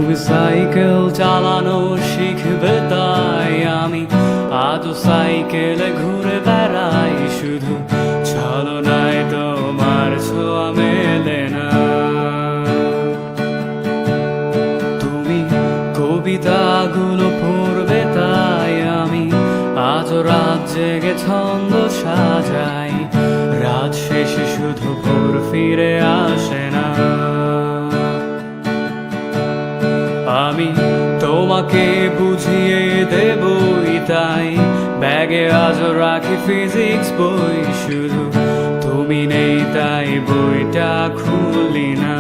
তুমি সাইকেল চালানো শিখবে তাই আমি আজও সাইকেলে ঘুরে বেড়াই। শুধু ছলনায় তোমার ছোঁয়া মেলে না। তুমি কবিতাগুলো পড়বে তাই আমি আজও রাত জেগে ছন্দ সাজাই। রাত শেষে শুধু ভোর ফিরে আসে না। আমি তোমাকে বুঝিয়ে দেবই তাই ব্যাগে আজও রাখি ফিজিক্স বই। শুধু তুমি নেই তাই বইটা খুলি না।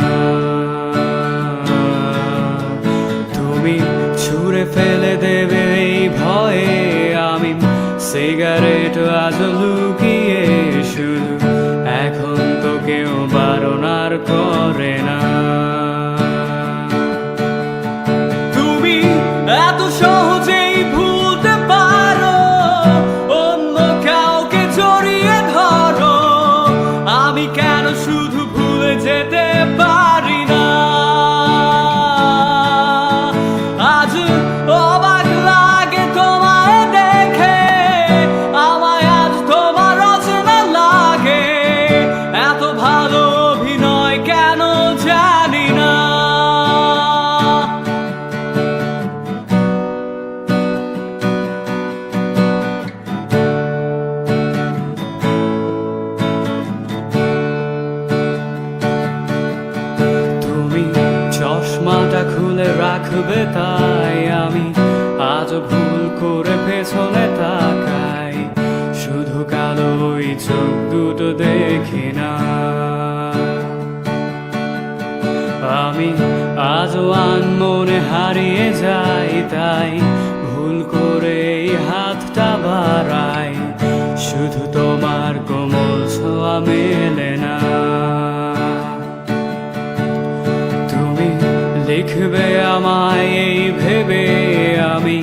তুমি ছুঁড়ে ফেলে দেবে এই ভয়ে আমি সিগারেট আজও লুকিয়ে। শুধু এখন তো কেউ বারণ আর করে না। এত সহজেই ভুলতে পারো অন্য কাউকে জড়িয়ে ধরো। আমি কেন শুধু ভুলে যেতে পারি না? আজ অবাক লাগে তোমায় দেখে, আমায় আজ তোমার অচেনা লাগে। এত ভালো অভিনয় কেন জানি না। চশমাটা খুলে রাখবে তাই আমি আজও ভুল করে পেছনে তাকাই। শুধু কালো ওই চোখ দুটো দেখি না। আমি আজও আনমনে হারিয়ে যাই তাই ভুল করে এই হাতটা বাড়াই। শুধু তোমার কোমল ছোঁয়া মেলে না। লিখবে আমায় এই ভেবে আমি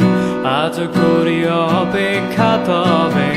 আজ করি অপেক্ষা, তবে